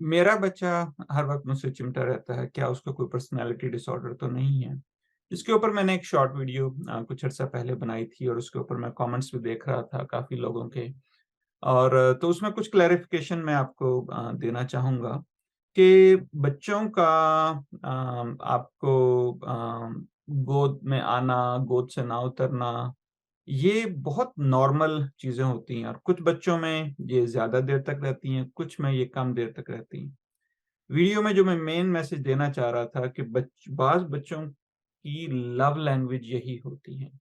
मेरा बच्चा हर वक़्त मुझसे चिमटा रहता है, क्या उसका कोई पर्सनैलिटी डिसऑर्डर तो नहीं है? इसके ऊपर मैंने एक शॉर्ट वीडियो कुछ अर्सा पहले बनाई थी और उसके ऊपर मैं कमेंट्स भी देख रहा था काफ़ी लोगों के। और तो उसमें कुछ क्लैरिफ़िकेशन मैं आपको देना चाहूँगा कि बच्चों का आपको गोद में आना, गोद से ना उतरना, ये बहुत नॉर्मल चीज़ें होती हैं और कुछ बच्चों में ये ज़्यादा देर तक रहती हैं, कुछ में ये कम देर तक रहती हैं। वीडियो में जो मैं मेन मैसेज देना चाह रहा था कि बाज़ बच्चों की लव लैंग्वेज यही होती है।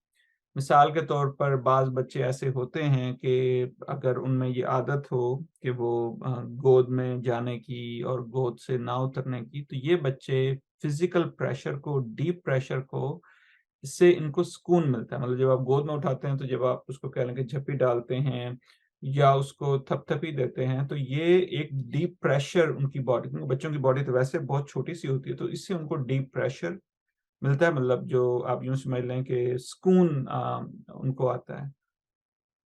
मिसाल के तौर पर बाज़ बच्चे ऐसे होते हैं कि अगर उनमें ये आदत हो कि वो गोद में जाने की और गोद से ना उतरने की, तो ये बच्चे फिज़िकल प्रेशर को, डीप प्रेशर को, इससे इनको सुकून मिलता है। मतलब जब आप गोद में उठाते हैं, तो जब आप उसको कह लें कि झप्पी डालते हैं या उसको थपथपी देते हैं, तो ये एक डीप प्रेशर उनकी बॉडी, क्योंकि बच्चों की बॉडी तो वैसे बहुत छोटी-सी होती है, तो इससे उनको डीप प्रेशर मिलता है। मतलब जो आप यूँ समझ लें कि सुकून उनको आता है।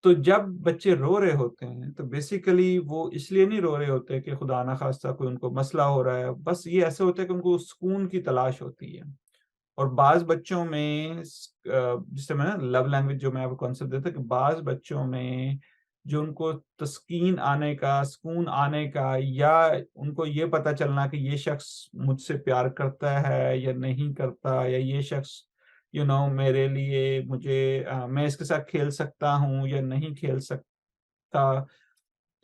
तो जब बच्चे रो रहे होते हैं, तो बेसिकली वो इसलिए नहीं रो रहे होते कि खुदा ना ख़ास्ता कोई उनको मसला हो रहा है, बस ये ऐसा होता है कि उनको सुकून की तलाश होती है। और बाज़ बच्चों में जिससे मैं ना लव लैंग्वेज जो मैं आपको कॉन्सेप्ट देता कि बाज़ बच्चों में जो उनको तस्कीन आने का, सुकून आने का या उनको ये पता चलना कि ये शख्स मुझसे प्यार करता है या नहीं करता या ये शख्स मेरे लिए मैं इसके साथ खेल सकता हूँ या नहीं खेल सकता।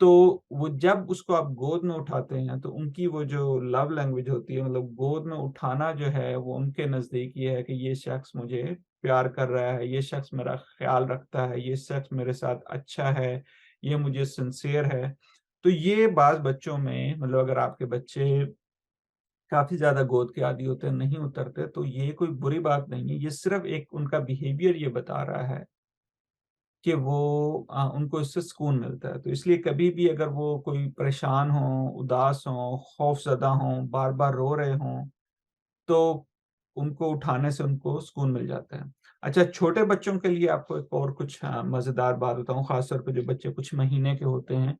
तो वो जब उसको आप गोद में उठाते हैं, तो उनकी वो जो लव लैंग्वेज होती है, मतलब गोद में उठाना जो है, वो उनके नज़दीक ये है कि ये शख्स मुझे प्यार कर रहा है, ये शख्स मेरा ख़्याल रखता है, ये शख्स मेरे साथ अच्छा है, ये मुझे सिंसियर है। तो ये बाज़ बच्चों में मतलब अगर आपके बच्चे काफ़ी ज़्यादा गोद के आदी होते हैं, नहीं उतरते, तो ये कोई बुरी बात नहीं है, ये सिर्फ़ एक उनका बिहेवियर ये बता रहा है कि वो उनको इससे सुकून मिलता है। तो इसलिए कभी भी अगर वो कोई परेशान हों, उदास हों, खौफ़ज़दा हों, बार-बार रो रहे हों, तो उनको उठाने से उनको सुकून मिल जाता है। अच्छा, छोटे बच्चों के लिए आपको एक और कुछ मज़ेदार बात बताऊँ, ख़ास तौर पे जो बच्चे कुछ महीने के होते हैं,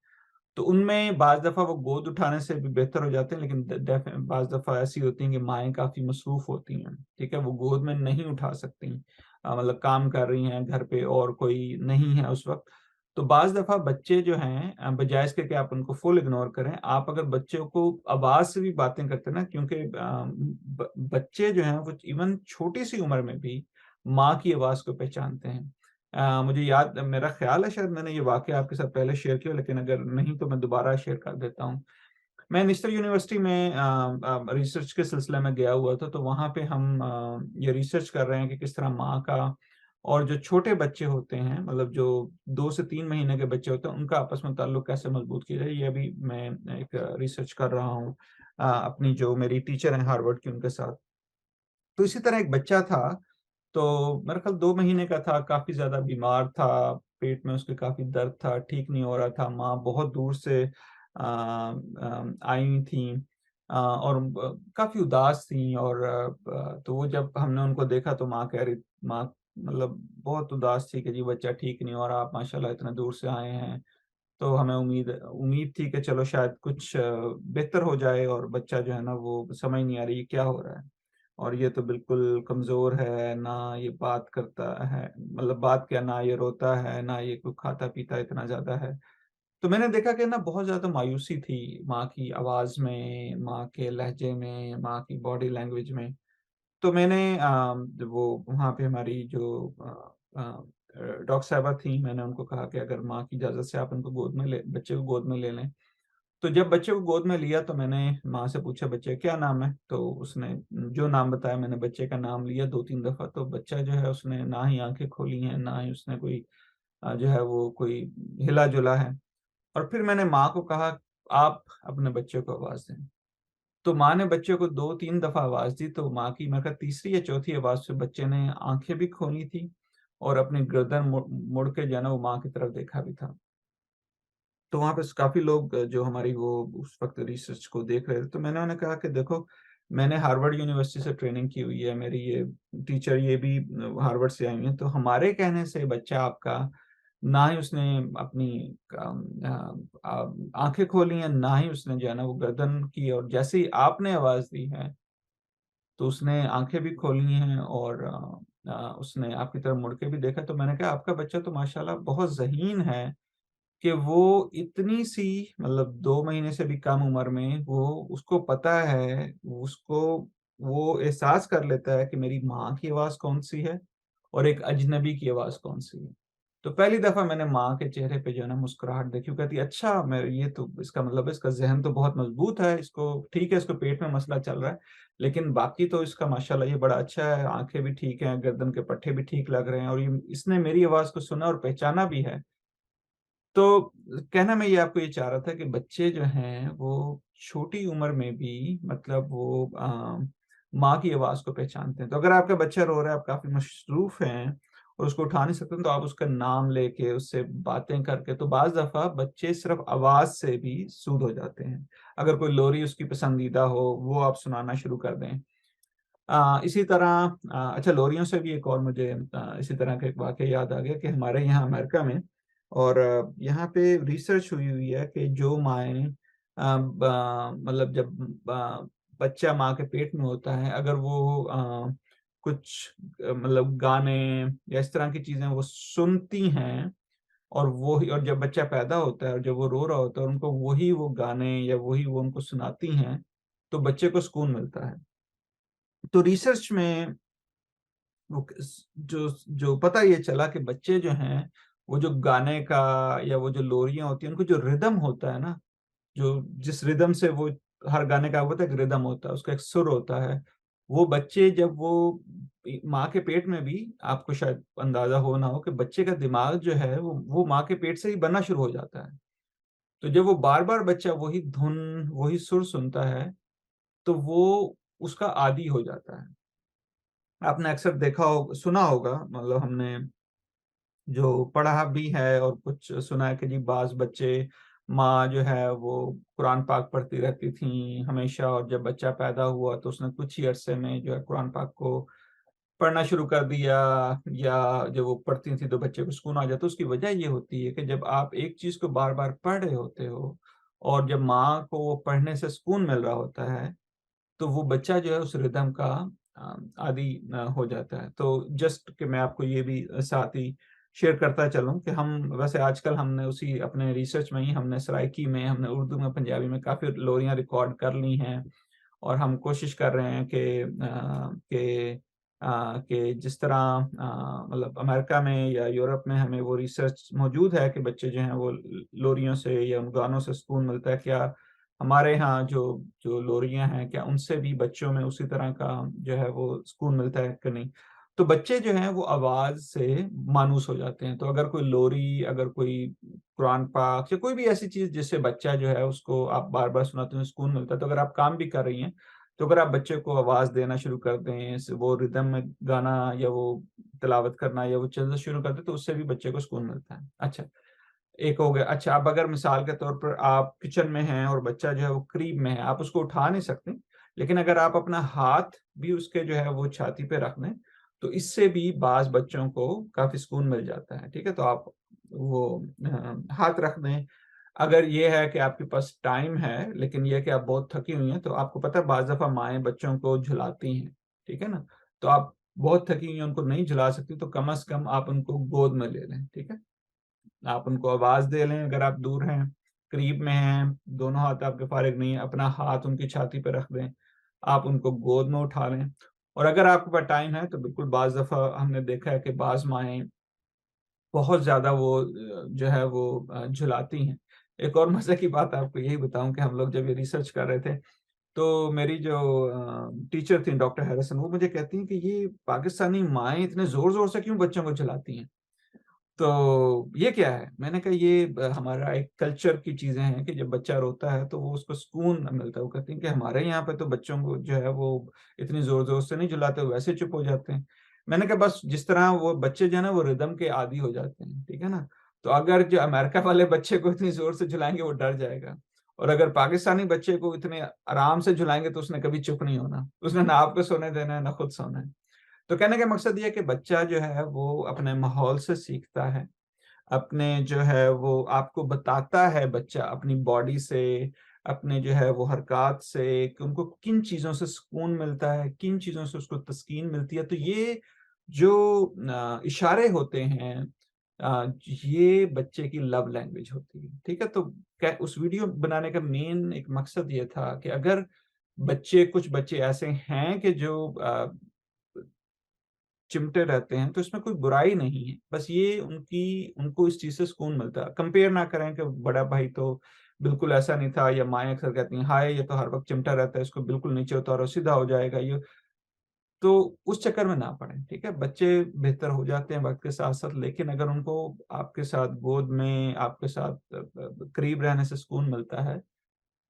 तो उनमें बाज़ दफ़ा वो गोद उठाने से भी बेहतर हो जाते हैं, लेकिन द डेफ़ बाज़ दफ़ा ऐसी होती हैं कि माएँ काफ़ी मसरूफ़ होती हैं, ठीक है? वो गोद में नहीं उठा सकतीं। मतलब काम कर रही हैं घर पे और कोई नहीं है उस वक़्त। तो बाज़ दफ़ा बच्चे जो हैं बजाए इसके कि आप उनको फुल इग्नोर करें, आप अगर बच्चों को आवाज़ से भी बातें करते हैं ना, क्योंकि बच्चे जो हैं वो इवन छोटी-सी उम्र में भी माँ की आवाज़ को पहचानते हैं। मुझे याद मेरा ख़्याल है शायद मैंने ये वाक़या आपके साथ पहले शेयर किया हो, लेकिन अगर नहीं तो मैं दोबारा शेयर कर देता हूँ। मैं निस्टर यूनिवर्सिटी में रिसर्च के सिलसिले में गया हुआ था, तो वहाँ पे हम ये रिसर्च कर रहे हैं कि किस तरह माँ का और जो छोटे बच्चे होते हैं, मतलब जो 2 से 3 महीने के बच्चे होते हैं, उनका आपस में ताल्लुक कैसे मज़बूत किया जाए, ये अभी मैं एक रिसर्च कर रहा हूँ अपनी जो मेरी टीचर हैं हार्वर्ड की उनके साथ। तो इसी तरह एक बच्चा था, तो मेरा ख़्याल 2 महीने का था, काफ़ी ज़्यादा बीमार था, पेट में उसके काफ़ी दर्द था, ठीक नहीं हो रहा था। माँ बहुत दूर से आई हुई थीं और काफ़ी उदास थीं और तो वो जब हमने उनको देखा तो माँ मतलब बहुत उदास थी कि जी बच्चा ठीक नहीं हो रहा, आप माशाल्लाह इतने दूर से आए हैं। तो हमें उम्मीद उम्मीद थी कि चलो शायद कुछ बेहतर हो जाए और बच्चा जो है ना वो समझ नहीं आ रही है क्या हो रहा है। और ये तो बिल्कुल कमज़ोर है, ना ये बात करता है, मतलब बात क्या, ना ये रोता है, ना ये कुछ खाता-पीता इतना ज़्यादा है। तो मैंने देखा कि ना बहुत ज़्यादा मायूसी थी माँ की आवाज़ में, माँ के लहज़े में, माँ की बॉडी लैंग्वेज में। तो मैंने वो वहाँ पे हमारी जो डॉक्टर साहिबा थीं, मैंने उनको कहा कि अगर माँ की इजाज़त से आप उनको गोद में ले बच्चे को गोद में ले लें। तो जब बच्चे को गोद में लिया तो मैंने माँ से पूछा बच्चे का क्या नाम है? तो उसने जो नाम बताया मैंने बच्चे का नाम लिया 2-3 दफ़ा तो बच्चा जो है उसने ना ही आँखें खोली हैं, ना ही उसने कोई जो है वो कोई हिला-जुला है। और फिर मैंने माँ को कहा आप अपने बच्चे को आवाज़ दें। तो माँ ने बच्चे को 2-3 दफ़ा आवाज़ दी तो माँ की मेरे ख़्याल तीसरी या चौथी आवाज़ से बच्चे ने आँखें भी खोली थी और अपनी गर्दन मुड़ के जो है ना वो माँ की तरफ देखा भी था। तो वहाँ पे स काफ़ी लोग जो हमारी वो उस वक़्त रिसर्च को देख रहे थे, तो मैंने उन्हें कहा कि देखो, मैंने हार्वर्ड यूनिवर्सिटी से ट्रेनिंग की हुई है, मेरी ये टीचर ये भी हार्वर्ड से आई हुई हैं, तो हमारे कहने से बच्चा आपका ना ही उसने अपनी आँखें खोली हैं, ना ही उसने जो है ना वो गर्दन की, और जैसे ही आपने आवाज़ दी है, तो उसने आँखें भी खोली हैं और उसने आपकी तरफ मुड़ के भी देखा। तो मैंने कहा, आपका बच्चा तो माशाल्लाह बहुत ज़हीन है कि वो इतनी-सी, मतलब 2 महीने से भी कम उम्र में वो, उसको पता है, उसको वो एहसास कर लेता है कि मेरी माँ की आवाज़ कौन-सी है और एक अजनबी की आवाज़ कौन-सी है। तो पहली दफ़ा मैंने माँ के चेहरे पे जो है ना मुस्कुराहट देखी, वो कहती है, अच्छा, मैं ये तो इसका मतलब है इसका ज़हन तो बहुत मज़बूत है, इसको ठीक है, इसको पेट में मसला चल रहा है, लेकिन बाकी तो इसका माशाल्लाह ये बड़ा अच्छा है, आँखें भी ठीक हैं, गर्दन के पट्टे भी ठीक लग रहे हैं और ये इसने मेरी आवाज़ को सुना और पहचाना भी है। तो कहना मैं ये आपको ये चाह रहा था कि बच्चे जो हैं वो छोटी उम्र में भी, मतलब वो माँ की आवाज़ को पहचानते हैं। तो अगर आपका बच्चा रो रहा है, आप काफ़ी मशरूफ़ हैं और उसको उठा नहीं सकते, तो आप उसका नाम लेके, उससे बातें करके, तो बाज़ दफ़ा बच्चे सिर्फ़ आवाज़ से भी सूद हो जाते हैं। अगर कोई लोरी उसकी पसंदीदा हो, वो आप सुनाना शुरू कर दें। इसी तरह अच्छा, लोरियों से भी एक और मुझे इसी तरह का एक वाक़या याद आ गया कि हमारे यहाँ अमेरिका में, और यहाँ पे रिसर्च हुई हुई है कि जो माएँ मतलब जब बच्चा माँ के पेट में होता है, अगर वो कुछ मतलब गाने या इस तरह की चीज़ें वो सुनती हैं, और वो ही, और जब बच्चा पैदा होता है और जब वो रो रहा होता है, उनको वही वो गाने या वही वो उनको सुनाती हैं, तो बच्चे को सुकून मिलता है। तो रिसर्च में वो किस जो जो पता ये चला कि बच्चे जो हैं, वो जो गाने का या वो जो लोरियाँ होती हैं, उनको जो रिदम होता है ना, जो जिस रिदम से वो, हर गाने का होता है एक रिदम होता है, उसका एक सुर होता है। वो बच्चे जब वो माँ के पेट में भी, आपको शायद अंदाज़ा हो ना हो कि बच्चे का दिमाग जो है वो माँ के पेट से ही बनना शुरू हो जाता है। तो जब वो बार-बार बच्चा वही धुन, वही सुर सुनता है, तो वो उसका आदी हो जाता है। आपने अक्सर देखा हो, सुना होगा, मतलब हमने जो पढ़ा भी है और कुछ सुना है कि जी बाज़ बच्चे, माँ जो है वो कुरान पाक पढ़ती रहती थीं हमेशा, और जब बच्चा पैदा हुआ तो उसने कुछ ही अरसे में जो है कुरान पाक को पढ़ना शुरू कर दिया, या जब वो पढ़ती थी तो बच्चे को सुकून आ जाता। उसकी वजह ये होती है कि जब आप एक चीज़ को बार-बार पढ़ रहे होते हो और जब माँ को वो पढ़ने से सुकून मिल रहा होता है, तो वो बच्चा जो है उस रिदम का आदी हो जाता है। तो जस्ट कि मैं आपको ये भी साथ ही शेयर करता चलूँ कि हम वैसे आजकल हमने उसी अपने रिसर्च में ही हमने सराइकी में, हमने उर्दू में, पंजाबी में काफ़ी लोरियाँ रिकॉर्ड कर ली हैं। और हम कोशिश कर रहे हैं कि जिस तरह मतलब अमेरिका में या यूरोप में हमें वो रिसर्च मौजूद है कि बच्चे जो हैं वो लोरियों से या उन गानों से सुकून मिलता है, क्या हमारे यहाँ जो जो लोरियाँ हैं, क्या उनसे भी बच्चों में उसी तरह का जो है वो सुकून मिलता है कि नहीं? तो बच्चे जो हैं वो आवाज़ से मानूस हो जाते हैं। तो अगर कोई लोरी, अगर कोई कुरान पाक या कोई भी ऐसी चीज़ जिससे बच्चा जो है उसको आप बार-बार सुनाते हो, सुकून मिलता है, तो अगर आप काम भी कर रही हैं, तो अगर आप बच्चे को आवाज़ देना शुरू कर दें, वो रिदम में गाना या वो तिलावत करना या वो चीज़ें शुरू कर दें, तो उससे भी बच्चे को सुकून मिलता है। अच्छा, एक हो गया। अच्छा, अब अगर मिसाल के तौर पर आप किचन में हैं और बच्चा जो है वो करीब में है, आप उसको उठा नहीं सकते, लेकिन अगर आप अपना हाथ भी उसके जो है वो छाती पे रख दें, तो इससे भी बाज़ बच्चों को काफ़ी सुकून मिल जाता है, ठीक है? तो आप वो हाथ रख दें। अगर ये है कि आपके पास टाइम है, लेकिन ये है कि आप बहुत थकी हुई हैं, तो आपको पता है बाज़ दफ़ा माएँ बच्चों को झुलाती हैं, ठीक है ना? तो आप बहुत थकी हुई हैं, उनको नहीं झुला सकती, तो कम से कम आप उनको गोद में ले लें, ठीक है? आप उनको आवाज़ दे लें, अगर आप दूर हैं, करीब में हैं, दोनों हाथ आपके फ़ारिग नहीं हैं, अपना हाथ उनकी छाती पे रख दें, आप उनको गोद में उठा लें। और अगर आपके पास टाइम है, तो बिल्कुल बाज़ दफ़ा हमने देखा है कि बाज़ माएँ बहुत ज़्यादा वो जो है वो झुलाती हैं। एक और मज़े की बात आपको यही बताऊँ कि हम लोग जब ये रिसर्च कर रहे थे, तो मेरी जो टीचर थीं डॉक्टर हैरिसन, वो मुझे कहती हैं कि ये पाकिस्तानी माएँ इतने ज़ोर-ज़ोर से क्यों बच्चों को झुलाती हैं? तो ये क्या है? मैंने कहा ये हमारा एक कल्चर की चीज़ें हैं कि जब बच्चा रोता है तो वो उसको सुकून मिलता है। वो कहती हैं कि हमारे यहाँ पे तो बच्चों को जो है वो इतनी ज़ोर-ज़ोर से नहीं झुलाते, वो वैसे चुप हो जाते हैं। मैंने कहा बस जिस तरह वो बच्चे जो है ना वो रिदम के आदी हो जाते हैं, ठीक है ना? तो अगर जो अमेरिका वाले बच्चे को इतनी ज़ोर से झुलाएँगे वो डर जाएगा, और अगर पाकिस्तानी बच्चे को इतने आराम से झुलाएँगे तो उसने कभी चुप नहीं होना। उसने ना आपको सोने देना है, ना खुद सोना है। तो कहने का मकसद ये है कि बच्चा जो है वो अपने माहौल से सीखता है। अपने जो है वो आपको बताता है बच्चा अपनी बॉडी से, अपने जो है वो हरकत से कि उनको किन चीज़ों से सुकून मिलता है, किन चीज़ों से उसको तस्कीन मिलती है। तो ये जो इशारे होते हैं ये बच्चे की लव लैंग्वेज होती है, ठीक है? तो कै उस वीडियो बनाने का मेन एक मकसद ये था कि अगर कुछ बच्चे ऐसे हैं कि जो चिमटे रहते हैं, तो इसमें कोई बुराई नहीं है। बस ये उनको इस चीज़ से सुकून मिलता है। कंपेयर ना करें कि बड़ा भाई तो बिल्कुल ऐसा नहीं था या माएँ अक्सर कहती हैं, "हाय! ये तो हर वक़्त चिमटा रहता है, इसको बिल्कुल नीचे उतारो, सीधा हो जाएगा ये।" तो उस चक्कर में ना पड़ें, ठीक है? बच्चे बेहतर हो जाते हैं वक़्त के साथ-साथ, लेकिन अगर उनको आपके साथ गोद में, आपके साथ करीब रहने से सुकून मिलता है,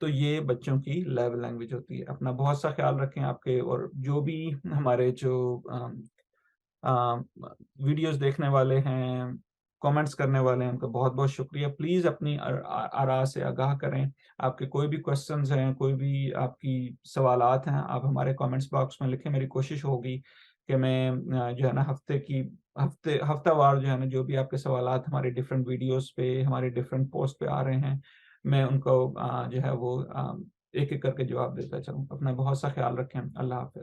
तो ये बच्चों की लव लैंग्वेज होती है। अपना बहुत-सा ख़्याल रखें आपके और जो भी हमारे जो अ, वीडियोज़ देखने वाले हैं, कमेंट्स करने वाले हैं, उनका बहुत-बहुत शुक्रिया। प्लीज़ अपनी आरा से आगाह करें। आपके कोई भी क्वेश्चन्स हैं, कोई भी आपकी सवालात हैं, आप हमारे कमेंट्स बॉक्स में लिखें। मेरी कोशिश होगी कि मैं जो है ना हफ्तावार जो है ना, जो भी आपके सवालात हमारे डिफरेंट वीडियोज़ पे, हमारे डिफरेंट पोस्ट पे आ रहे हैं, मैं उनको जो है वो एक-एक करके जवाब देता चलूँ। अपना बहुत-सा ख्याल रखें। अल्लाह हाफ़िज़।